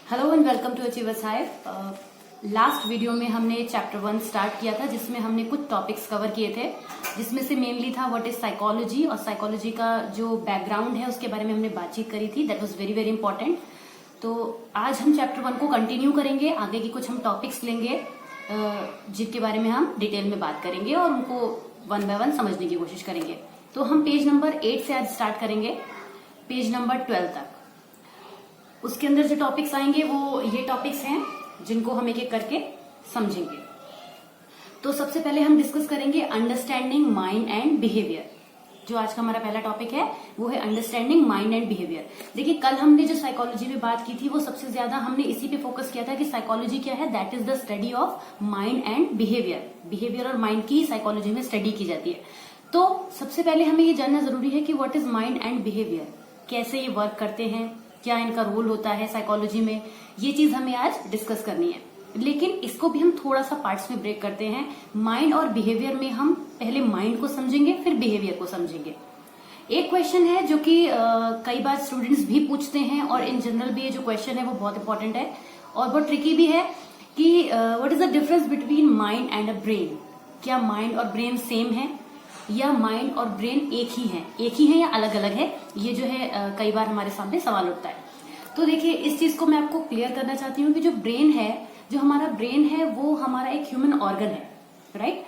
Hello and welcome to Achievers Hive. Last video में हमने chapter 1 start किया था जिसमें हमने कुछ टॉपिक्स कवर किए थे, जिसमें से मेनली था व्हाट इज साइकोलॉजी, और साइकोलॉजी का जो बैकग्राउंड है उसके बारे में हमने बातचीत करी थी। That was very very important. तो आज हम चैप्टर 1 को कंटिन्यू करेंगे, आगे की कुछ हम टॉपिक्स लेंगे जिनके बारे में हम डिटेल में बात करेंगे और उनको वन बाय वन समझने की कोशिश करेंगे। तो हम पेज नंबर 8 से आज स्टार्ट करेंगे पेज नंबर 12 तक। उसके अंदर जो टॉपिक्स आएंगे वो ये टॉपिक्स हैं जिनको हम एक एक करके समझेंगे। तो सबसे पहले हम डिस्कस करेंगे अंडरस्टैंडिंग माइंड एंड बिहेवियर। जो आज का हमारा पहला टॉपिक है वो है अंडरस्टैंडिंग माइंड एंड बिहेवियर। देखिए, कल हमने जो साइकोलॉजी में बात की थी वो सबसे ज्यादा हमने इसी पे फोकस किया था कि साइकोलॉजी क्या है, that is the study of mind and behaviour. Behaviour और माइंड की साइकोलॉजी में स्टडी की जाती है। तो सबसे पहले हमें ये जानना जरूरी है कि what is mind and behaviour, कैसे ये वर्क करते हैं, क्या इनका रोल होता है साइकोलॉजी में, ये चीज हमें आज डिस्कस करनी है। लेकिन इसको भी हम थोड़ा सा पार्ट्स में ब्रेक करते हैं। माइंड और बिहेवियर में हम पहले माइंड को समझेंगे फिर बिहेवियर को समझेंगे। एक क्वेश्चन है जो कि कई बार स्टूडेंट्स भी पूछते हैं और इन जनरल भी ये जो क्वेश्चन है वो बहुत इंपॉर्टेंट है और बहुत ट्रिकी भी है कि what is the difference between mind and a brain. क्या माइंड और ब्रेन सेम है या माइंड और ब्रेन एक ही है या अलग अलग है। ये जो है कई बार हमारे सामने सवाल उठता है। तो देखिए, इस चीज को मैं आपको क्लियर करना चाहती हूँ कि जो ब्रेन है, जो हमारा ब्रेन है वो हमारा एक ह्यूमन ऑर्गन है, राइट।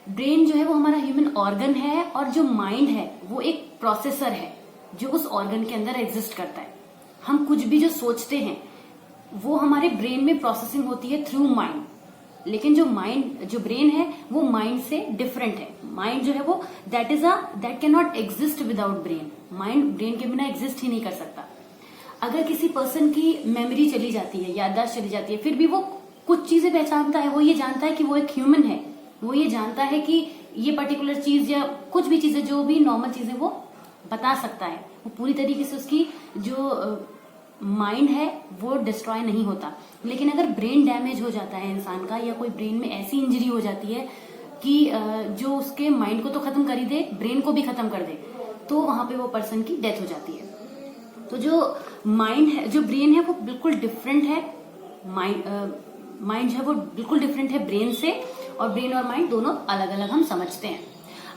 ब्रेन जो है वो हमारा ह्यूमन ऑर्गन है और जो माइंड है वो एक प्रोसेसर है जो उस ऑर्गन के अंदर एग्जिस्ट करता है। हम कुछ भी जो सोचते हैं वो हमारे ब्रेन में प्रोसेसिंग होती है थ्रू माइंड। लेकिन जो ब्रेन है वो माइंड से डिफरेंट है। माइंड जो है वो that can not exist without brain. Mind brain के बिना एग्जिस्ट ही नहीं कर सकता। अगर किसी पर्सन की मेमोरी चली जाती है, याददाश्त चली जाती है, फिर भी वो कुछ चीजें पहचानता है। वो ये जानता है कि वो एक ह्यूमन है। वो ये जानता है कि ये पर्टिकुलर चीज या कुछ भी चीजें, जो भी नॉर्मल चीजें वो बता सकता है। वो पूरी तरीके से उसकी जो माइंड है वो डिस्ट्रॉय नहीं होता। लेकिन अगर ब्रेन डैमेज हो जाता है इंसान का, या कोई ब्रेन में ऐसी इंजरी हो जाती है कि जो उसके माइंड को तो खत्म कर ही दे, ब्रेन को भी खत्म कर दे, तो वहां पे वो पर्सन की डेथ हो जाती है। तो जो माइंड है, जो ब्रेन है वो बिल्कुल डिफरेंट है। माइंड जो है वो बिल्कुल डिफरेंट है ब्रेन से, और ब्रेन और माइंड दोनों अलग अलग हम समझते हैं।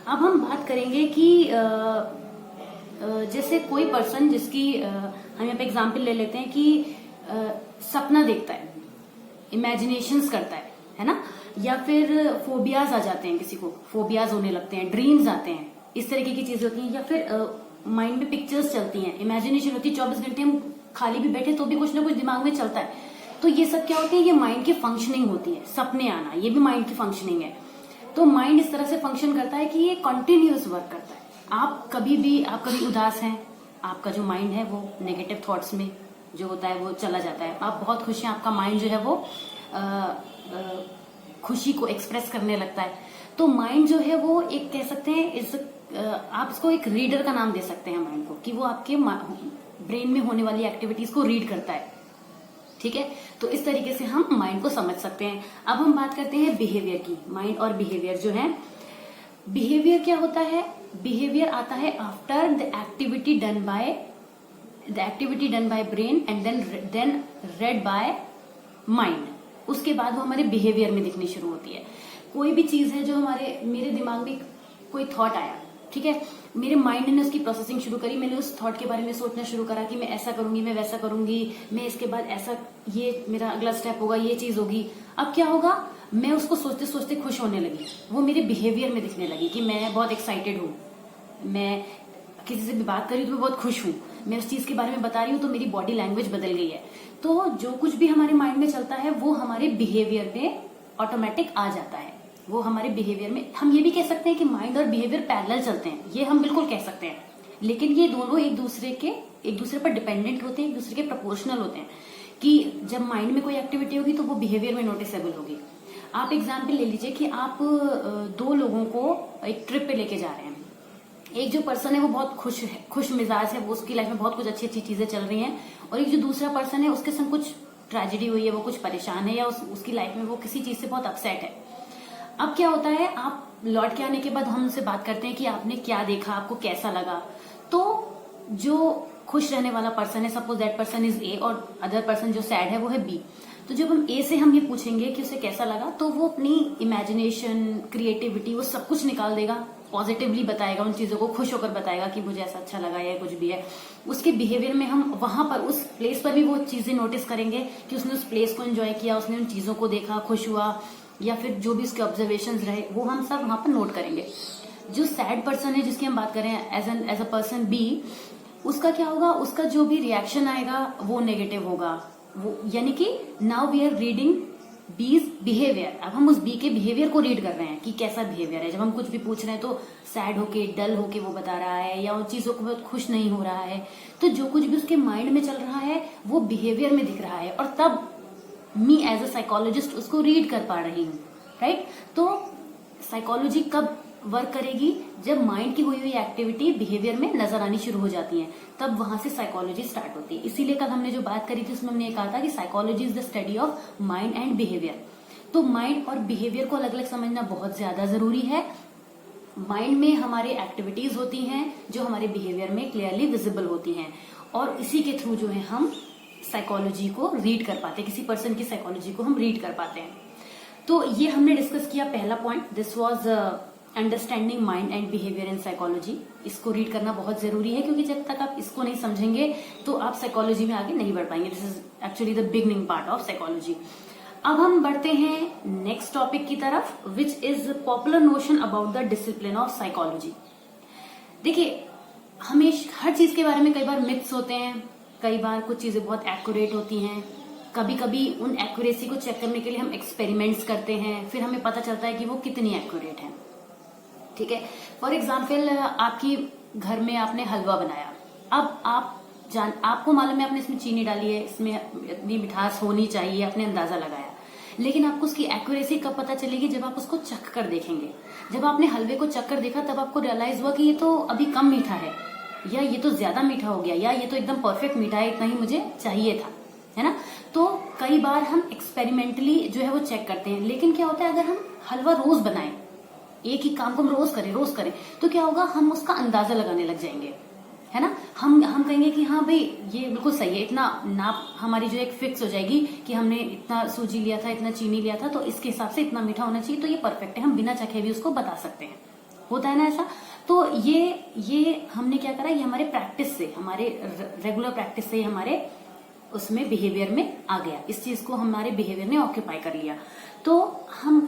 अब हम बात करेंगे कि जैसे कोई पर्सन जिसकी हम यहाँ पे एग्जाम्पल ले लेते हैं कि सपना देखता है, इमेजिनेशंस करता है ना, या फिर फोबियाज आ जाते हैं, किसी को फोबियाज होने लगते हैं, ड्रीम्स आते हैं, इस तरीके की चीजें होती हैं। या फिर माइंड में पिक्चर्स चलती हैं, इमेजिनेशन होती है। 24 घंटे हम खाली भी बैठे तो भी कुछ ना कुछ दिमाग में चलता है। तो ये सब क्या होती है, ये माइंड की फंक्शनिंग होती है। सपने आना ये भी माइंड की फंक्शनिंग है। तो माइंड इस तरह से फंक्शन करता है कि ये कंटिन्यूअस वर्क करता है। आप कभी उदास हैं, आपका जो माइंड है वो नेगेटिव थॉट्स में जो होता है वो चला जाता है। आप बहुत खुश हैं, आपका माइंड जो है वो खुशी को एक्सप्रेस करने लगता है। तो माइंड जो है वो एक कह सकते हैं आप इसको एक रीडर का नाम दे सकते हैं माइंड को, कि वो आपके ब्रेन में होने वाली एक्टिविटीज को रीड करता है। ठीक है, तो इस तरीके से हम माइंड को समझ सकते हैं। अब हम बात करते हैं बिहेवियर की। माइंड और बिहेवियर जो है, बिहेवियर क्या होता है, बिहेवियर आता है after the activity done by brain and then read by mind. उसके बाद वो हमारे बिहेवियर में दिखनी शुरू होती है। कोई भी चीज है जो मेरे दिमाग में कोई थॉट आया, ठीक है, मेरे माइंड ने उसकी प्रोसेसिंग शुरू करी, मैंने उस थॉट के बारे में सोचना शुरू करा कि मैं ऐसा करूंगी, मैं वैसा करूंगी, मैं इसके बाद ऐसा, ये मेरा अगला स्टेप होगा, ये चीज होगी। अब क्या होगा, मैं उसको सोचते सोचते खुश होने लगी। वो मेरे बिहेवियर में दिखने लगी कि मैं बहुत एक्साइटेड हूँ, मैं किसी से भी बात कर रही हूँ तो मैं बहुत खुश हूँ, मैं उस चीज के बारे में बता रही हूँ तो मेरी बॉडी लैंग्वेज बदल गई है। तो जो कुछ भी हमारे माइंड में चलता है वो हमारे बिहेवियर में ऑटोमेटिक आ जाता है। वो हमारे बिहेवियर में, हम ये भी कह सकते हैं कि माइंड और बिहेवियर पैरेलल चलते हैं, ये हम बिल्कुल कह सकते हैं। लेकिन ये दोनों एक दूसरे पर डिपेंडेंट होते हैं, एक दूसरे के प्रोपोर्शनल होते हैं। कि जब माइंड में कोई एक्टिविटी होगी तो वो बिहेवियर में नोटिसेबल होगी। आप एग्जाम्पल ले लीजिए कि आप दो लोगों को एक ट्रिप पे लेके जा रहे हैं। एक जो पर्सन है वो बहुत खुश मिजाज है, वो उसकी लाइफ में बहुत कुछ अच्छी अच्छी चीजें चल रही हैं, और एक जो दूसरा पर्सन है उसके संग कुछ ट्रेजेडी हुई है, वो कुछ परेशान है, या उसकी लाइफ में वो किसी चीज से बहुत अपसेट है। अब क्या होता है, आप लौट के आने के बाद हम उनसे बात करते हैं कि आपने क्या देखा, आपको कैसा लगा। तो जो खुश रहने वाला पर्सन है, suppose that person is a, और अदर पर्सन जो सैड है वो है बी, तो जब हम ए से हम ये पूछेंगे कि उसे कैसा लगा, तो वो अपनी इमेजिनेशन, क्रिएटिविटी, वो सब कुछ निकाल देगा, पॉजिटिवली बताएगा, उन चीजों को खुश होकर बताएगा कि मुझे ऐसा अच्छा लगा या कुछ भी है। उसके बिहेवियर में हम वहां पर उस प्लेस पर भी वो चीजें नोटिस करेंगे कि उसने उस प्लेस को एंजॉय किया, उसने उन चीजों को देखा, खुश हुआ, या फिर जो भी उसके ऑब्जर्वेशन रहे वो हम सब वहां पर नोट करेंगे। जो सैड पर्सन है जिसकी हम बात करें एज अ पर्सन बी, उसका क्या होगा, उसका जो भी रिएक्शन आएगा वो नेगेटिव होगा। वो यानी कि नाउ वी आर रीडिंग बीज बिहेवियर, अब हम उस बी के बिहेवियर को रीड कर रहे हैं कि कैसा बिहेवियर है। जब हम कुछ भी पूछ रहे हैं तो सैड होके, डल होके वो बता रहा है, या उन चीजों को बहुत खुश नहीं हो रहा है, तो जो कुछ भी उसके माइंड में चल रहा है वो बिहेवियर में दिख रहा है, और तब मी एज अ साइकोलॉजिस्ट उसको रीड कर पा रही हूँ, राइट। तो साइकोलॉजी कब वर्क करेगी, जब माइंड की हुई हुई एक्टिविटी बिहेवियर में नजर आनी शुरू हो जाती है, तब वहां से साइकोलॉजी स्टार्ट होती है। इसीलिए कल हमने जो बात करी थी उसमें हमने ये कहा था कि psychology is the study of mind and behaviour. तो माइंड और बिहेवियर को अलग अलग समझना बहुत ज्यादा जरूरी है। माइंड में हमारे एक्टिविटीज होती हैं जो हमारे बिहेवियर में क्लियरली विजिबल होती हैं, और इसी के थ्रू जो है हम साइकोलॉजी को रीड कर पाते हैं, किसी पर्सन की साइकोलॉजी को हम रीड कर पाते हैं। तो ये हमने डिस्कस किया पहला point, this was understanding mind and behaviour in psychology. इसको रीड करना बहुत जरूरी है, क्योंकि जब तक आप इसको नहीं समझेंगे तो आप साइकोलॉजी में आगे नहीं बढ़ पाएंगे। This is actually the beginning part of psychology. अब हम बढ़ते हैं नेक्स्ट टॉपिक की तरफ, which is popular notion about the discipline of psychology. देखिए, हमेशा हर चीज के बारे में कई बार मिथ्स होते हैं, कई बार कुछ चीजें बहुत एक्यूरेट होती हैं, कभी कभी उन एक्यूरेसी को चेक करने के लिए हम एक्सपेरिमेंट्स करते हैं, फिर हमें पता चलता है कि वो कितनी एक्यूरेट है। ठीक है, फॉर एग्जाम्पल आपकी घर में आपने हलवा बनाया, अब आपको मालूम है आपने इसमें चीनी डाली है, इसमें इतनी मिठास होनी चाहिए, आपने अंदाजा लगाया, लेकिन आपको उसकी एक्यूरेसी कब पता चलेगी, जब आप उसको चख कर देखेंगे। जब आपने हलवे को चख कर देखा तब आपको रियलाइज हुआ कि ये तो अभी कम मीठा है, या ये तो ज्यादा मीठा हो गया, या ये तो एकदम परफेक्ट मीठा है, इतना ही मुझे चाहिए था, है ना। तो कई बार हम एक्सपेरिमेंटली जो है वो चेक करते हैं, लेकिन क्या होता है अगर हम हलवा रोज बनाएं, एक ही काम को हम रोज करें तो क्या होगा, हम उसका अंदाजा लगाने लग जाएंगे, है ना। हम कहेंगे कि हाँ भाई ये बिल्कुल सही है, इतना नाप हमारी जो एक फिक्स हो जाएगी कि हमने इतना सूजी लिया था, इतना चीनी लिया था, तो इसके हिसाब से इतना मीठा होना चाहिए, तो ये परफेक्ट है, हम बिना चखे भी उसको बता सकते हैं। होता है ना ऐसा। तो ये हमने क्या करा, ये हमारे प्रैक्टिस से, हमारे रेगुलर प्रैक्टिस से हमारे उसमें बिहेवियर में आ गया, इस चीज को हमारे बिहेवियर ने ऑक्यूपाई कर लिया। तो हम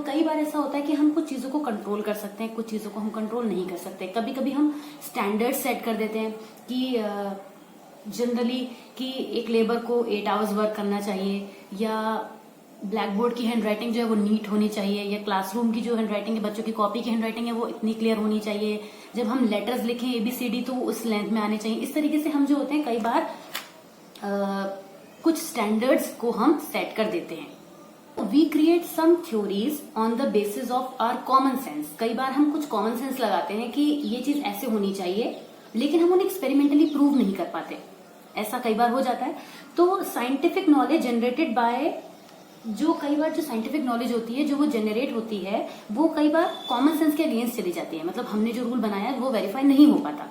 कई बार ऐसा होता है कि हम कुछ चीजों को कंट्रोल कर सकते हैं, कुछ चीजों को हम कंट्रोल नहीं कर सकते। कभी कभी हम स्टैंडर्ड सेट कर देते हैं कि जनरली कि एक लेबर को 8 आवर्स वर्क करना चाहिए, या ब्लैक बोर्ड की हैंड राइटिंग जो है वो नीट होनी चाहिए, या क्लासरूम की जो हैंड राइटिंग है, बच्चों की कॉपी की हैंड राइटिंग है, वो इतनी क्लियर होनी चाहिए। जब हम लेटर्स लिखें ABCD तो उस लेंथ में आने चाहिए। इस तरीके से हम जो होते हैं कई बार कुछ स्टैंडर्ड्स को हम सेट कर देते हैं। We create some theories on the basis of our common sense. कई बार हम कुछ कॉमन सेंस लगाते हैं कि ये चीज ऐसे होनी चाहिए, लेकिन हम उन्हें एक्सपेरिमेंटली प्रूव नहीं कर पाते, ऐसा कई बार हो जाता है। तो साइंटिफिक नॉलेज जनरेटेड बाय, जो कई बार जो साइंटिफिक नॉलेज होती है जो वो जनरेट होती है, वो कई बार कॉमन सेंस के अगेंस्ट चली जाती है, मतलब हमने जो रूल बनाया है वो वेरीफाई नहीं हो पाता।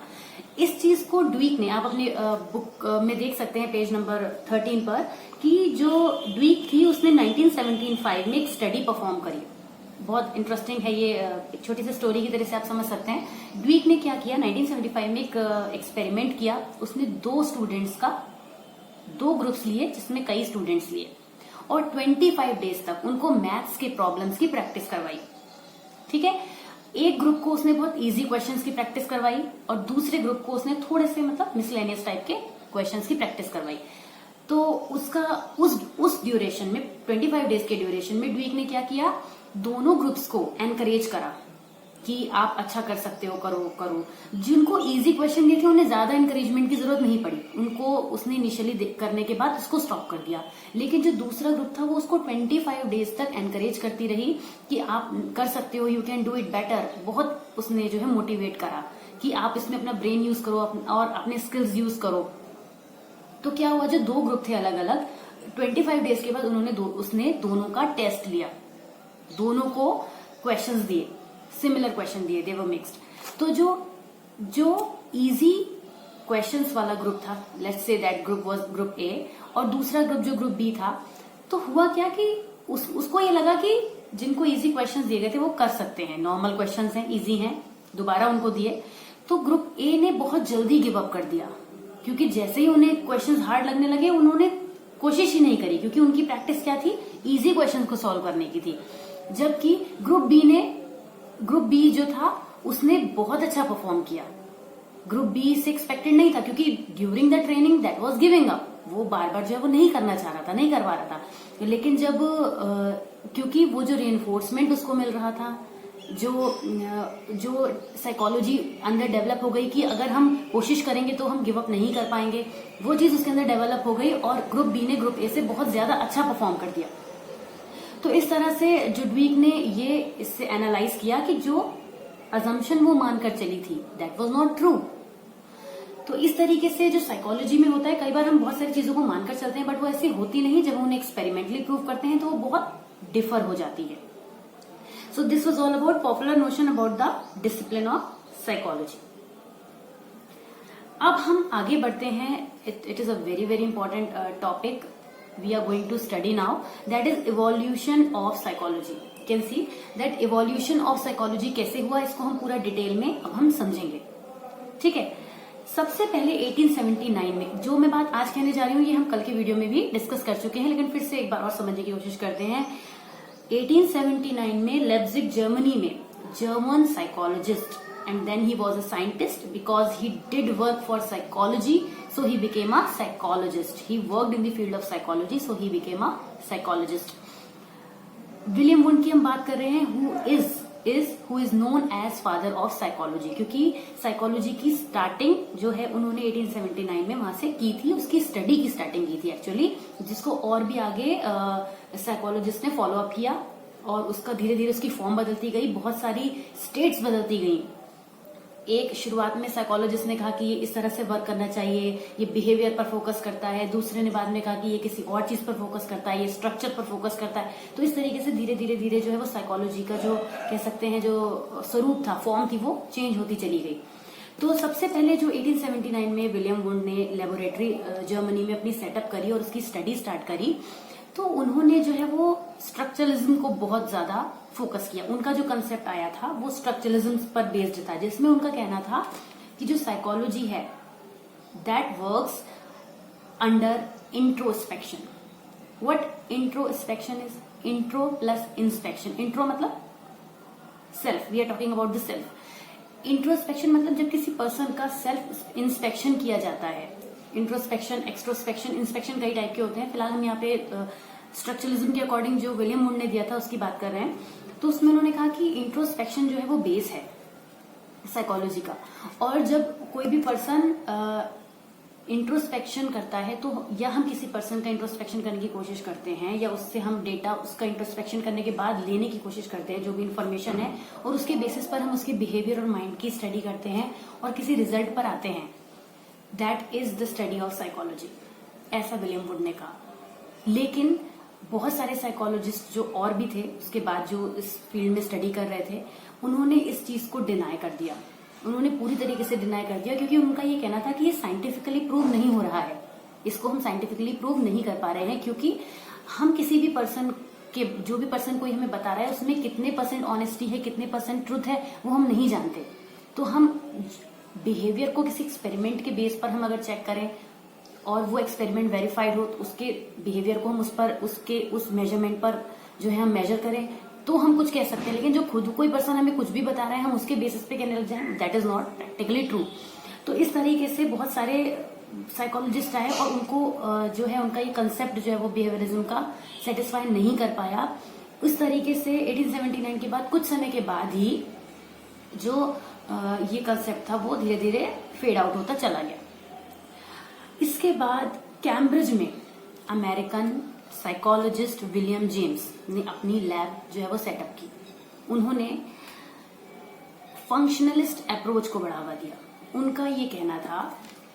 इस चीज को ड्वीक ने, आप अपने बुक में देख सकते हैं पेज नंबर 13 पर, कि जो ड्वीक थी उसने 1975 में एक स्टडी परफॉर्म करी। बहुत इंटरेस्टिंग है ये, एक छोटी सी स्टोरी की तरह से आप समझ सकते हैं। ड्वीक ने क्या किया, 1975 में एक एक्सपेरिमेंट किया। उसने 2 स्टूडेंट्स का 2 ग्रुप्स लिए, जिसमें कई स्टूडेंट्स लिए, और 25 डेज तक उनको मैथ्स के प्रॉब्लम्स की प्रैक्टिस करवाई। ठीक है, एक ग्रुप को उसने बहुत इजी क्वेश्चंस की प्रैक्टिस करवाई, और दूसरे ग्रुप को उसने थोड़े से मतलब मिसलेनियस टाइप के क्वेश्चंस की प्रैक्टिस करवाई। तो उसका उस ड्यूरेशन में, 25 डेज के ड्यूरेशन में, ड्वीक ने क्या किया, दोनों ग्रुप्स को एनकरेज करा कि आप अच्छा कर सकते हो, करो। जिनको इजी क्वेश्चन दिए थे उन्हें ज्यादा एनकरेजमेंट की जरूरत नहीं पड़ी, उनको उसने इनिशियली करने के बाद उसको स्टॉप कर दिया। लेकिन जो दूसरा ग्रुप था वो उसको 25 डेज तक एनकरेज करती रही कि आप कर सकते हो, you can do it better. बहुत उसने जो है मोटिवेट करा कि आप इसमें अपना ब्रेन यूज करो और अपने स्किल्स यूज करो। तो क्या हुआ, जो 2 ग्रुप थे अलग अलग, 25 डेज के बाद उसने दोनों का टेस्ट लिया, दोनों को क्वेश्चंस दिए, सिमिलर क्वेश्चन दिए, दे वर मिक्स्ड। तो जो इजी क्वेश्चंस वाला ग्रुप था, let's say that group was group A, और दूसरा ग्रुप जो ग्रुप बी था, तो हुआ क्या कि उसको ये लगा कि जिनको इजी क्वेश्चंस दिए गए थे वो कर सकते हैं, नॉर्मल क्वेश्चंस हैं, इजी हैं, दोबारा उनको दिए, तो ग्रुप ए ने बहुत जल्दी गिव अप कर दिया, क्योंकि जैसे ही उन्हें क्वेश्चंस हार्ड लगने लगे उन्होंने कोशिश ही नहीं करी, क्योंकि उनकी प्रैक्टिस क्या थी, इजी क्वेश्चन को सॉल्व करने की थी। जबकि ग्रुप बी जो था उसने बहुत अच्छा परफॉर्म किया। ग्रुप बी से एक्सपेक्टेड नहीं था, क्योंकि during the training that was giving up, वो बार बार जो है वो नहीं करना चाह रहा था, नहीं करवा रहा था। लेकिन जब क्योंकि वो जो रेनफोर्समेंट उसको मिल रहा था, जो साइकोलॉजी अंदर डेवलप हो गई कि अगर हम कोशिश करेंगे तो हम गिव अप नहीं कर पाएंगे, वो चीज उसके अंदर डेवलप हो गई, और ग्रुप बी ने ग्रुप ए से बहुत ज्यादा अच्छा परफॉर्म कर दिया। तो इस तरह से जुडविक ने ये इससे एनालाइज किया कि जो अजम्पशन वो मानकर चली थी दैट वाज नॉट ट्रू। तो इस तरीके से जो साइकोलॉजी में होता है, कई बार हम बहुत सारी चीजों को मानकर चलते हैं, बट वो ऐसी होती नहीं। जब हम उन्हें एक्सपेरिमेंटली प्रूव करते हैं तो वो बहुत डिफर हो जाती है। So this was all about popular notion about the discipline of psychology. अब हम आगे बढ़ते हैं. It is a very very important topic we are going to study now. That is evolution of psychology. You can see that evolution of psychology कैसे हुआ, इसको हम पूरा डिटेल में अब हम समझेंगे. ठीक है. सबसे पहले 1879 में जो मैं बात आज कहने जा रही हूँ ये हम कल के वीडियो में भी डिस्कस कर चुके हैं, लेकिन फिर से एक बार और समझने की कोशिश करते हैं. 1879 में लेप्जिग जर्मनी में German psychologist, and then he was a scientist because he did work for psychology, so he became a psychologist. He worked in the field of psychology, so he became a psychologist. William wound की हम बात कर रहे हैं, who is known as father of psychology, क्योंकि psychology की starting जो है उन्होंने 1879 में वहां से की थी, उसकी स्टडी की स्टार्टिंग की थी एक्चुअली, जिसको और भी आगे साइकोलॉजिस्ट ने फॉलो अप किया, और उसका धीरे धीरे उसकी फॉर्म बदलती गई, बहुत सारी स्टेट्स बदलती गई. एक शुरुआत में साइकोलॉजिस्ट ने कहा कि ये इस तरह से वर्क करना चाहिए, ये बिहेवियर पर फोकस करता है. दूसरे ने बाद में कहा कि ये किसी और चीज पर फोकस करता है, ये स्ट्रक्चर पर फोकस करता है. तो इस तरीके से धीरे धीरे धीरे जो है वो साइकोलॉजी का जो कह सकते हैं जो स्वरूप था, फॉर्म थी, वो चेंज होती चली गई. तो सबसे पहले जो 1879 में विलियम वुंड ने लेबोरेटरी जर्मनी में अपनी सेटअप करी और उसकी स्टडी स्टार्ट करी, तो उन्होंने जो है वो स्ट्रक्चरलिज्म को बहुत ज्यादा फोकस किया. उनका जो कंसेप्ट आया था वो स्ट्रक्चरलिज्म पर बेस्ड था, जिसमें उनका कहना था कि जो साइकोलॉजी है that works under introspection. What introspection is? Intro plus inspection. Intro मतलब self, we are talking about the self. Introspection मतलब जब किसी पर्सन का सेल्फ इंस्पेक्शन किया जाता है. इंट्रोस्पेक्शन, एक्सट्रोस्पेक्शन, इंस्पेक्शन कई टाइप के होते हैं. फिलहाल हम यहाँ पे स्ट्रक्चरलिज्म के अकॉर्डिंग जो विलियम वुंड ने दिया था उसकी बात कर रहे हैं. तो उसमें उन्होंने कहा कि इंट्रोस्पेक्शन जो है वो बेस है साइकोलॉजी का, और जब कोई भी पर्सन इंट्रोस्पेक्शन करता है तो या हम किसी पर्सन का इंट्रोस्पेक्शन करने की कोशिश करते हैं, या उससे हम डेटा उसका इंट्रोस्पेक्शन करने के बाद लेने की कोशिश करते हैं जो भी इंफॉर्मेशन है, और उसके बेसिस पर हम उसके बिहेवियर और माइंड की स्टडी करते हैं और किसी रिजल्ट पर आते हैं. That is the study of psychology, ऐसा विलियम वुड ने कहा. लेकिन बहुत सारे साइकोलॉजिस्ट जो और भी थे उसके बाद जो इस फील्ड में स्टडी कर रहे थे, उन्होंने इस चीज को डिनाई कर दिया. उन्होंने पूरी तरीके से डिनाई कर दिया, क्योंकि उनका ये कहना था कि ये साइंटिफिकली प्रूव नहीं हो रहा है, इसको हम साइंटिफिकली प्रूव नहीं कर पा रहे हैं, क्योंकि हम किसी भी पर्सन के, जो भी पर्सन कोई हमें बता रहा है उसमें कितने % ऑनेस्टी है, कितने % ट्रुथ है, वो हम नहीं जानते. तो हम बिहेवियर को किसी एक्सपेरिमेंट के बेस पर हम अगर चेक करें और वो एक्सपेरिमेंट वेरीफाइड हो, तो उसके बिहेवियर को हम उस मेजरमेंट पर जो है हम मेजर करें तो हम कुछ कह सकते हैं. लेकिन जो खुद कोई पर्सन हमें कुछ भी बता रहा है हम उसके बेसिस पे कहने लग जाए, that is not practically true. तो इस तरीके से बहुत सारे साइकोलॉजिस्ट आए और उनको जो है उनका ये कंसेप्ट जो है वो बिहेवियरिज्म का सेटिस्फाई नहीं कर पाया. उस तरीके से 1879 के बाद कुछ समय के बाद ही जो ये कंसेप्ट था वो धीरे धीरे फेड आउट होता चला गया. इसके बाद कैम्ब्रिज में अमेरिकन साइकोलॉजिस्ट विलियम जेम्स ने अपनी लैब जो है वो सेटअप की. उन्होंने फंक्शनलिस्ट अप्रोच को बढ़ावा दिया. उनका ये कहना था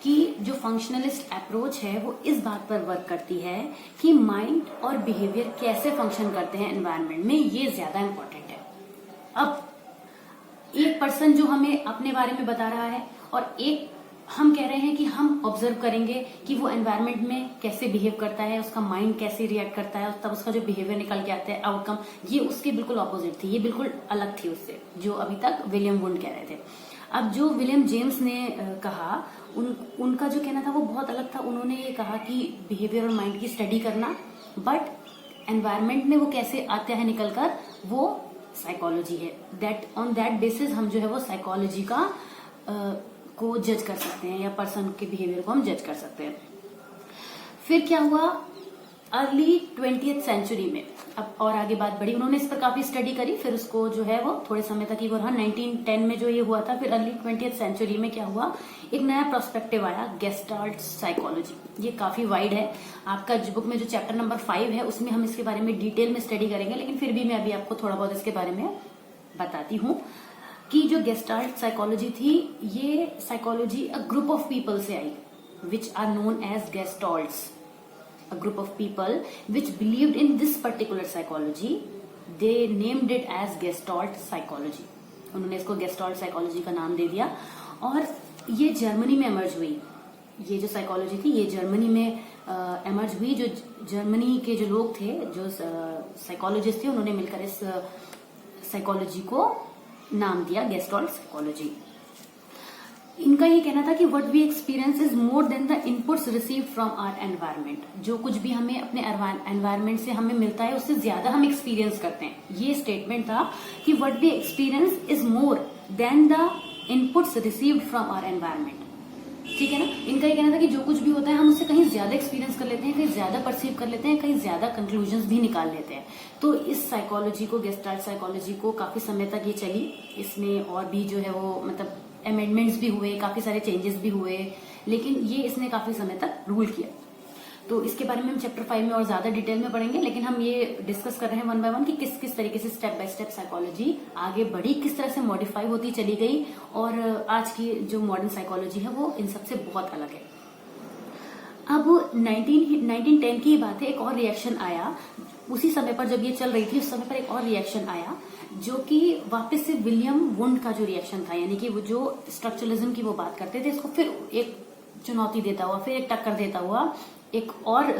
कि जो फंक्शनलिस्ट अप्रोच है वो इस बात पर वर्क करती है कि माइंड और बिहेवियर कैसे फंक्शन करते हैं एनवायरनमेंट में, ये ज्यादा इंपॉर्टेंट है. अब एक पर्सन जो हमें अपने बारे में बता रहा है और एक हम कह रहे हैं कि हम ऑब्जर्व करेंगे कि वो एनवायरनमेंट में कैसे बिहेव करता है, उसका माइंड कैसे रिएक्ट करता है, तब उसका जो बिहेवियर निकल के आता है आउटकम, ये उसके बिल्कुल ऑपोजिट थी, ये बिल्कुल अलग थी उससे जो अभी तक विलियम वुंड कह रहे थे। अब जो विलियम जेम्स ने कहा, उनका जो कहना था वो बहुत अलग था। उन्होंने ये कहा कि बिहेवियर और माइंड की स्टडी करना, बट एनवायरनमेंट में वो कैसे आता है निकलकर, वो साइकोलॉजी है। दैट ऑन दैट बेसिस हम जो है वो साइकोलॉजी का को जज कर सकते हैं, या पर्सन के बिहेवियर को हम जज कर सकते हैं। फिर क्या हुआ, अर्ली 20th सेंचुरी में, अब और आगे बात बढ़ी, उन्होंने इस पर काफी स्टडी करी, फिर उसको जो है वो थोड़े समय तक ही वो रहा। 1910 में जो ये हुआ था, फिर अर्ली 20th सेंचुरी में क्या हुआ, एक नया प्रोस्पेक्टिव आया, गेस्टाल्ट साइकोलॉजी। ये काफी वाइड है, आपका जो बुक में जो चैप्टर नंबर 5 है उसमें हम इसके बारे में डिटेल में स्टडी करेंगे, लेकिन फिर भी मैं अभी आपको थोड़ा बहुत इसके बारे में बताती हूँ कि जो गेस्टाल्ट साइकोलॉजी थी, ये psychology a group of people से आई, which are known as Gestalts. A group of people which believed in this particular psychology, they named it as Gestalt psychology. उन्होंने इसको गेस्टाल्ट साइकोलॉजी का नाम दे दिया, और ये जर्मनी में एमर्ज हुई। ये जो साइकोलॉजी थी ये जर्मनी में एमर्ज हुई। जो जर्मनी के जो लोग थे, जो साइकोलॉजिस्ट थे, उन्होंने मिलकर इस साइकोलॉजी को नाम दिया गेस्टाल्ट साइकोलॉजी। इनका ये कहना था कि what we experience is more than the inputs receive from our environment. जो कुछ भी हमें अपने एनवायरनमेंट से हमें मिलता है उससे ज्यादा हम एक्सपीरियंस करते हैं। ये स्टेटमेंट था कि what we experience is more than the inputs received from our environment. ठीक है ना, इनका ये कहना था कि जो कुछ भी होता है हम उससे कहीं ज्यादा एक्सपीरियंस कर लेते हैं, कहीं ज्यादा परसीव कर लेते हैं, कहीं ज्यादा कंक्लूजन्स भी निकाल लेते हैं। तो इस साइकोलॉजी को, गेस्टाल्ट साइकोलॉजी को काफी समय तक ये चली। इसमें और भी जो है वो मतलब अमेंडमेंट्स भी हुए, काफी सारे चेंजेस भी हुए, लेकिन ये इसने काफी समय तक रूल किया। तो इसके बारे में हम चैप्टर 5 में और ज्यादा डिटेल में पढ़ेंगे, लेकिन हम ये डिस्कस कर रहे हैं वन बाय वन कि किस किस तरीके से स्टेप बाय स्टेप साइकोलॉजी आगे बढ़ी, किस तरह से मॉडिफाई होती चली गई, और आज की जो मॉडर्न साइकोलॉजी है वो इन सबसे बहुत अलग है। अब 1910 की बात है, एक और रिएक्शन आया उसी समय पर, जब ये चल रही थी उस समय पर एक और रिएक्शन आया, जो कि वापस से विलियम वुंड का जो रिएक्शन था, यानी कि वो जो स्ट्रक्चरलिज्म की वो बात करते थे, इसको फिर एक चुनौती देता हुआ, फिर एक टक्कर देता हुआ एक और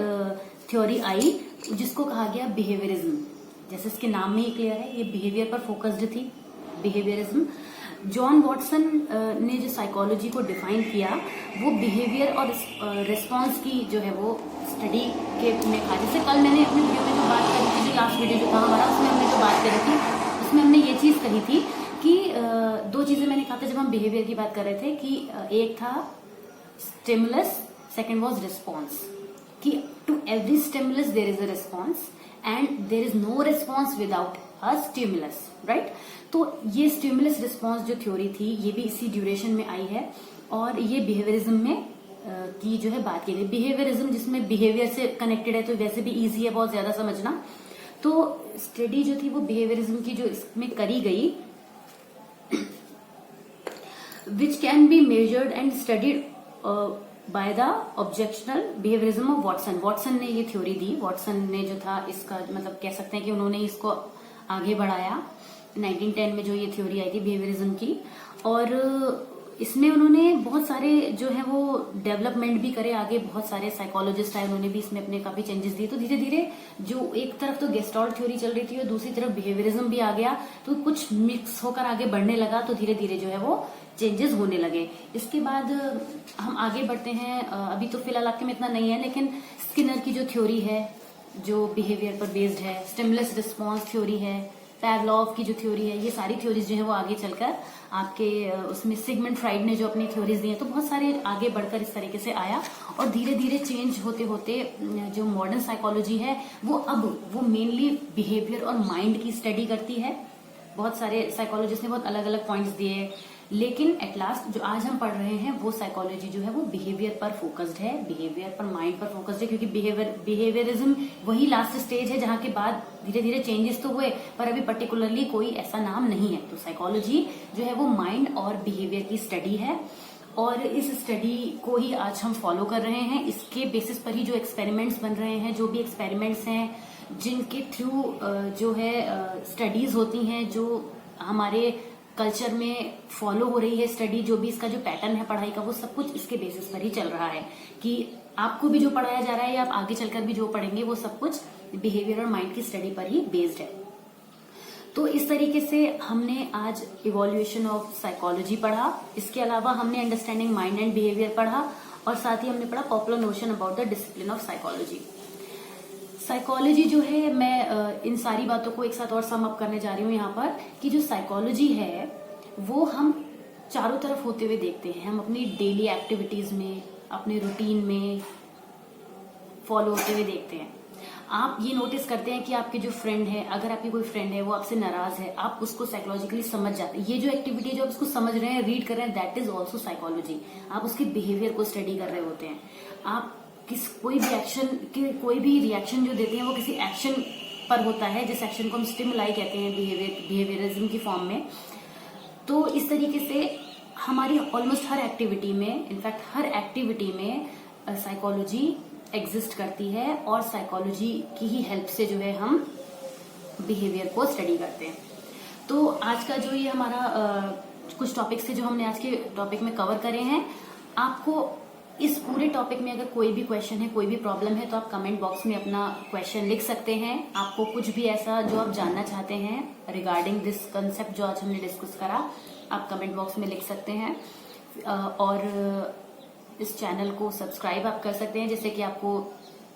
थ्योरी आई जिसको कहा गया बिहेवियरिज्म। जैसे इसके नाम में ही क्लियर है, ये बिहेवियर पर फोकस्ड थी, बिहेवियरिज्म। जॉन वॉटसन ने जो साइकोलॉजी को डिफाइन किया वो बिहेवियर और रिस्पॉन्स की जो है वो स्टडी के में था। जैसे कल मैंने अपने वीडियो में जो बात करी थी, जो लास्ट वीडियो जो था हमारा, उसमें हमने जो बात करी थी, उसमें हमने ये चीज कही थी कि दो चीजें मैंने कहा था जब हम बिहेवियर की बात कर रहे थे, कि एक था स्टिमुलस, सेकेंड वॉज रिस्पॉन्स, कि to every stimulus there is a response and there is no response without a stimulus, right. तो ये स्टिमुलस रिस्पॉन्स जो थ्योरी थी ये भी इसी ड्यूरेशन में आई है, और ये बिहेवियरिज्म में की जो है बात की गई। बिहेवियरिज्म जिसमें बिहेवियर से कनेक्टेड है, तो वैसे भी इजी है बहुत ज्यादा समझना। तो स्टडी जो थी वो बिहेवियरिज्म की जो इसमें करी गई, which can be measured and studied by the objectional behaviourism of Watson. Watson ने ये थ्योरी दी, वॉटसन ने जो था इसका मतलब कह सकते हैं कि उन्होंने इसको आगे बढ़ाया 1910 में जो ये थ्योरी आई थी बिहेवियरिज्म की, और इसमें उन्होंने बहुत सारे जो है वो डेवलपमेंट भी करे आगे। बहुत सारे साइकोलॉजिस्ट आए, उन्होंने भी इसमें अपने काफी चेंजेस दिए। तो धीरे धीरे जो एक तरफ तो गेस्टाल्ट थ्योरी चल रही थी और दूसरी तरफ बिहेवियरिज्म भी आ गया, तो कुछ मिक्स होकर आगे बढ़ने लगा। तो धीरे धीरे जो है वो चेंजेस होने लगे। इसके बाद हम आगे बढ़ते हैं। अभी तो फिलहाल आपके में इतना नहीं है, लेकिन स्किनर की जो थ्योरी है जो बिहेवियर पर बेस्ड है, स्टिमुलस रिस्पॉन्स थ्योरी है, पैवलॉव की जो थ्योरी है, ये सारी थ्योरीज जो है वो आगे चलकर आपके उसमें सिगमंड फ्राइड ने जो अपनी थ्योरीज दी हैं, तो बहुत सारे आगे बढ़कर इस तरीके से आया। और धीरे धीरे चेंज होते होते जो मॉडर्न साइकोलॉजी है वो मेनली बिहेवियर और माइंड की स्टडी करती है। बहुत सारे साइकोलॉजिस्ट ने बहुत अलग अलग पॉइंट्स दिए, लेकिन एट लास्ट जो आज हम पढ़ रहे हैं वो साइकोलॉजी जो है वो बिहेवियर पर फोकस्ड है, बिहेवियर पर, माइंड पर फोकस्ड है, क्योंकि बिहेवियरिज्म वही लास्ट स्टेज है जहां के बाद धीरे धीरे चेंजेस तो हुए, पर अभी पर्टिकुलरली कोई ऐसा नाम नहीं है। तो साइकोलॉजी जो है वो माइंड और बिहेवियर की स्टडी है, और इस स्टडी को ही आज हम फॉलो कर रहे हैं। इसके बेसिस पर ही जो एक्सपेरिमेंट्स बन रहे हैं, जो भी एक्सपेरिमेंट्स हैं जिनके थ्रू जो है स्टडीज होती हैं, जो हमारे कल्चर में फॉलो हो रही है स्टडी, जो भी इसका जो पैटर्न है पढ़ाई का, वो सब कुछ इसके बेसिस पर ही चल रहा है कि आपको भी जो पढ़ाया जा रहा है या आप आगे चलकर भी जो पढ़ेंगे वो सब कुछ बिहेवियर और माइंड की स्टडी पर ही बेस्ड है। तो इस तरीके से हमने आज इवोल्यूशन ऑफ साइकोलॉजी पढ़ा। इसके अलावा हमने अंडरस्टैंडिंग माइंड एंड बिहेवियर पढ़ा और साथ ही हमने पढ़ा popular notion about the discipline of psychology. Psychology जो है, मैं इन सारी बातों को एक साथ और सम अप करने जा रही हूँ यहाँ पर कि जो साइकोलॉजी है वो हम चारों तरफ होते हुए देखते हैं। हम अपनी डेली एक्टिविटीज में, अपने रूटीन में फॉलो होते हुए देखते हैं। आप ये नोटिस करते हैं कि आपके जो फ्रेंड है, अगर आपकी कोई फ्रेंड है वो आपसे नाराज है, आप उसको साइकोलॉजिकली समझ जाते हैं। ये जो एक्टिविटी जो आप उसको समझ रहे हैं, रीड कर रहे हैं, दैट इज ऑल्सो साइकोलॉजी। आप उसके बिहेवियर को स्टडी कर रहे होते हैं। आप कोई भी एक्शन के कोई भी रिएक्शन जो देते हैं वो किसी एक्शन पर होता है, जिस एक्शन को हम स्टिमुलाई कहते हैं बिहेवियरिज्म की फॉर्म में। तो इस तरीके से हमारी ऑलमोस्ट हर एक्टिविटी में, इनफैक्ट हर एक्टिविटी में साइकोलॉजी एग्जिस्ट करती है और साइकोलॉजी की ही हेल्प से जो है हम बिहेवियर को स्टडी करते हैं। तो आज का जो ये हमारा कुछ टॉपिक्स थे जो हमने आज के टॉपिक में कवर करे हैं। आपको इस पूरे टॉपिक में अगर कोई भी क्वेश्चन है, कोई भी प्रॉब्लम है, तो आप कमेंट बॉक्स में अपना क्वेश्चन लिख सकते हैं। आपको कुछ भी ऐसा जो आप जानना चाहते हैं रिगार्डिंग दिस कंसेप्ट जो आज हमने डिस्कस करा, आप कमेंट बॉक्स में लिख सकते हैं। और इस चैनल को सब्सक्राइब आप कर सकते हैं, जैसे कि आपको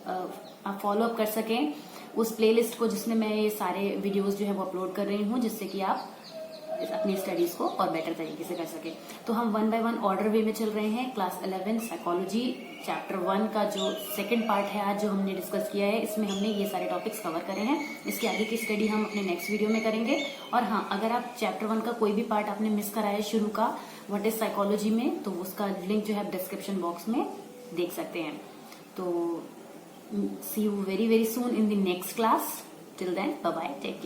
आप फॉलो अप कर सकें उस प्लेलिस्ट को जिसमें मैं ये सारे वीडियोस जो है वो अपलोड कर रही हूँ, जिससे कि आप अपनी स्टडीज को और बेटर तरीके से कर सके। तो हम 1 बाय 1 ऑर्डर वे में चल रहे हैं। क्लास 11 साइकोलॉजी चैप्टर 1 का जो सेकंड पार्ट है आज जो हमने डिस्कस किया है, इसमें हमने ये सारे टॉपिक्स कवर करे हैं। इसके आगे की स्टडी हम अपने नेक्स्ट वीडियो में करेंगे। और हाँ, अगर आप चैप्टर 1 का कोई भी पार्ट आपने मिस करा है शुरू का व्हाट इज साइकोलॉजी में, तो उसका लिंक जो है डिस्क्रिप्शन बॉक्स में देख सकते हैं। तो see you very very soon in the next class. Till then, bye bye, take care.